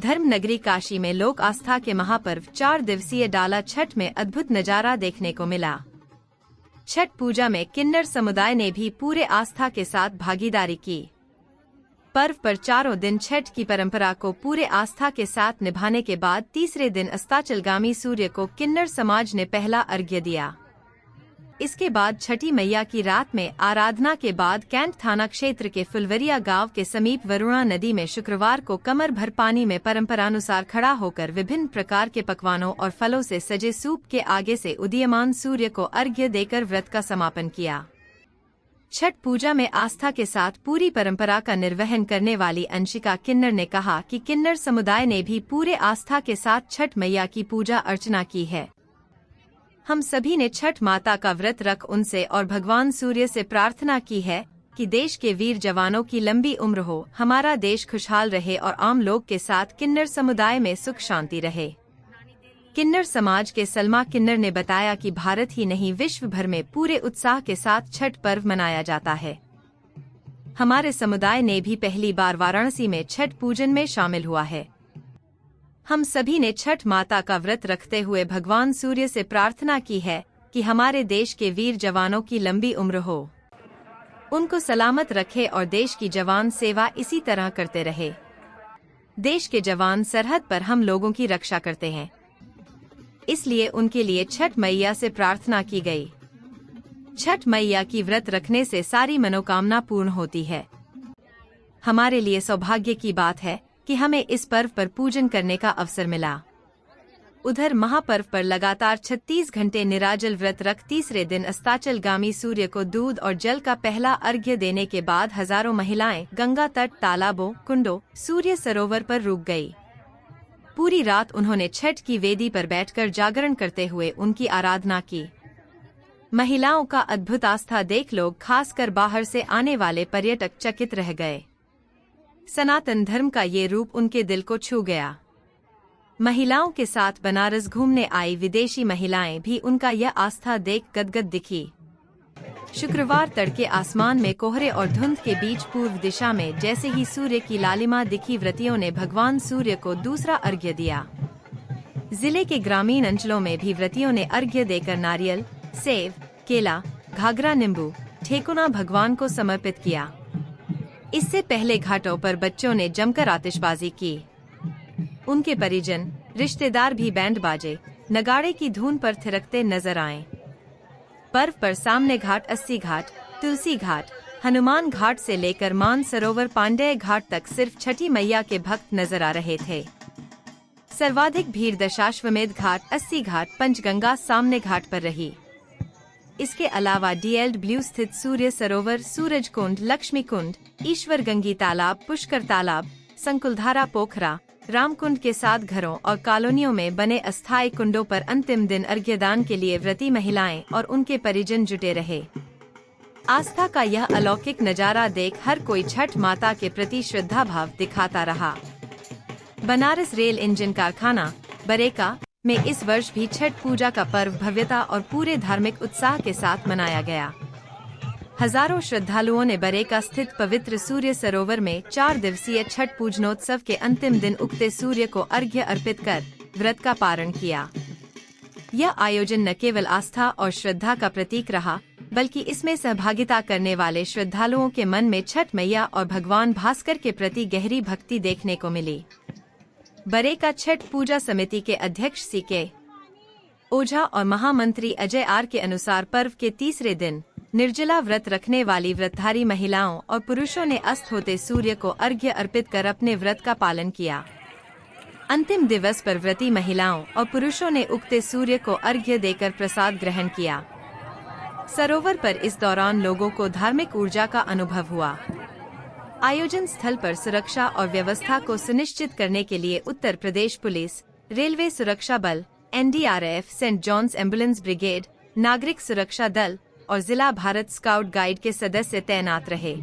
धर्मनगरी काशी में लोक आस्था के महापर्व 4 दिवसीय डाला छठ में अद्भुत नजारा देखने को मिला। छठ पूजा में किन्नर समुदाय ने भी पूरे आस्था के साथ भागीदारी की। पर्व पर चारों दिन छठ की परंपरा को पूरे आस्था के साथ निभाने के बाद तीसरे दिन अस्ताचलगामी सूर्य को किन्नर समाज ने पहला अर्घ्य दिया। इसके बाद छठी मैया की रात में आराधना के बाद कैंट थाना क्षेत्र के फुलवरिया गांव के समीप वरुणा नदी में शुक्रवार को कमर भर पानी में परंपरानुसार खड़ा होकर विभिन्न प्रकार के पकवानों और फलों से सजे सूप के आगे से उदीयमान सूर्य को अर्घ्य देकर व्रत का समापन किया। छठ पूजा में आस्था के साथ पूरी परंपरा का निर्वहन करने वाली अंशिका किन्नर ने कहा कि किन्नर समुदाय ने भी पूरे आस्था के साथ छठ मैया की पूजा अर्चना की है। हम सभी ने छठ माता का व्रत रख उनसे और भगवान सूर्य से प्रार्थना की है कि देश के वीर जवानों की लंबी उम्र हो, हमारा देश खुशहाल रहे और आम लोग के साथ किन्नर समुदाय में सुख शांति रहे। किन्नर समाज के सलमा किन्नर ने बताया कि भारत ही नहीं विश्व भर में पूरे उत्साह के साथ छठ पर्व मनाया जाता है। हमारे समुदाय ने भी पहली बार वाराणसी में छठ पूजन में शामिल हुआ है। हम सभी ने छठ माता का व्रत रखते हुए भगवान सूर्य से प्रार्थना की है कि हमारे देश के वीर जवानों की लंबी उम्र हो, उनको सलामत रखे और देश की जवान सेवा इसी तरह करते रहे। देश के जवान सरहद पर हम लोगों की रक्षा करते हैं, इसलिए उनके लिए छठ मैया से प्रार्थना की गई। छठ मैया की व्रत रखने से सारी मनोकामना पूर्ण होती है। हमारे लिए सौभाग्य की बात है कि हमें इस पर्व पर पूजन करने का अवसर मिला। उधर महापर्व पर लगातार 36 घंटे निराजल व्रत रख तीसरे दिन अस्ताचलगामी सूर्य को दूध और जल का पहला अर्घ्य देने के बाद हजारों महिलाएं गंगा तट, तालाबों, कुंडों, सूर्य सरोवर पर रुक गई। पूरी रात उन्होंने छठ की वेदी पर बैठकर जागरण करते हुए उनकी आराधना की। महिलाओं का अद्भुत आस्था देख लोग, खासकर बाहर से आने वाले पर्यटक, चकित रह गए। सनातन धर्म का ये रूप उनके दिल को छू गया। महिलाओं के साथ बनारस घूमने आई विदेशी महिलाएं भी उनका यह आस्था देख गदगद दिखी। शुक्रवार तड़के आसमान में कोहरे और धुंध के बीच पूर्व दिशा में जैसे ही सूर्य की लालिमा दिखी, व्रतियों ने भगवान सूर्य को दूसरा अर्घ्य दिया। जिले के ग्रामीण अंचलों में भी व्रतियों ने अर्घ्य देकर नारियल, सेब, केला, घाघरा, नींबू, ठेकुना भगवान को समर्पित किया। इससे पहले घाटों पर बच्चों ने जमकर आतिशबाजी की। उनके परिजन, रिश्तेदार भी बैंड बाजे, नगाड़े की धुन पर थिरकते नजर आए। पर्व पर सामने घाट, 80 घाट, तुलसी घाट, हनुमान घाट से लेकर मान सरोवर, पांडेय घाट तक सिर्फ छठी मैया के भक्त नजर आ रहे थे। सर्वाधिक भीड़ दशाश्वमेध घाट, 80 घाट, पंचगंगा सामने घाट पर रही। इसके अलावा DLW स्थित सूर्य सरोवर, सूरज कुंड, लक्ष्मी कुंड, ईश्वर गंगी तालाब, पुष्कर तालाब, संकुलधारा पोखरा, रामकुंड के साथ घरों और कॉलोनियों में बने अस्थायी कुंडों पर अंतिम दिन अर्घ्यदान के लिए व्रती महिलाएं और उनके परिजन जुटे रहे। आस्था का यह अलौकिक नजारा देख हर कोई छठ माता के प्रति श्रद्धा भाव दिखाता रहा। बनारस रेल इंजन कारखाना, बरेका में इस वर्ष भी छठ पूजा का पर्व भव्यता और पूरे धार्मिक उत्साह के साथ मनाया गया। हजारों श्रद्धालुओं ने बरेका स्थित पवित्र सूर्य सरोवर में 4 दिवसीय छठ पूजनोत्सव के अंतिम दिन उगते सूर्य को अर्घ्य अर्पित कर व्रत का पारण किया। यह आयोजन न केवल आस्था और श्रद्धा का प्रतीक रहा, बल्कि इसमें सहभागिता करने वाले श्रद्धालुओं के मन में छठ मैया और भगवान भास्कर के प्रति गहरी भक्ति देखने को मिली। बरेका छठ पूजा समिति के अध्यक्ष CK ओझा और महामंत्री अजय R के अनुसार पर्व के तीसरे दिन निर्जला व्रत रखने वाली व्रतधारी महिलाओं और पुरुषों ने अस्त होते सूर्य को अर्घ्य अर्पित कर अपने व्रत का पालन किया। अंतिम दिवस पर व्रती महिलाओं और पुरुषों ने उगते सूर्य को अर्घ्य देकर प्रसाद ग्रहण किया। सरोवर पर इस दौरान लोगों को धार्मिक ऊर्जा का अनुभव हुआ। आयोजन स्थल पर सुरक्षा और व्यवस्था को सुनिश्चित करने के लिए उत्तर प्रदेश पुलिस, रेलवे सुरक्षा बल, NDRF, Saint John's ambulance brigade, नागरिक सुरक्षा दल और जिला भारत स्काउट गाइड के सदस्य तैनात रहे।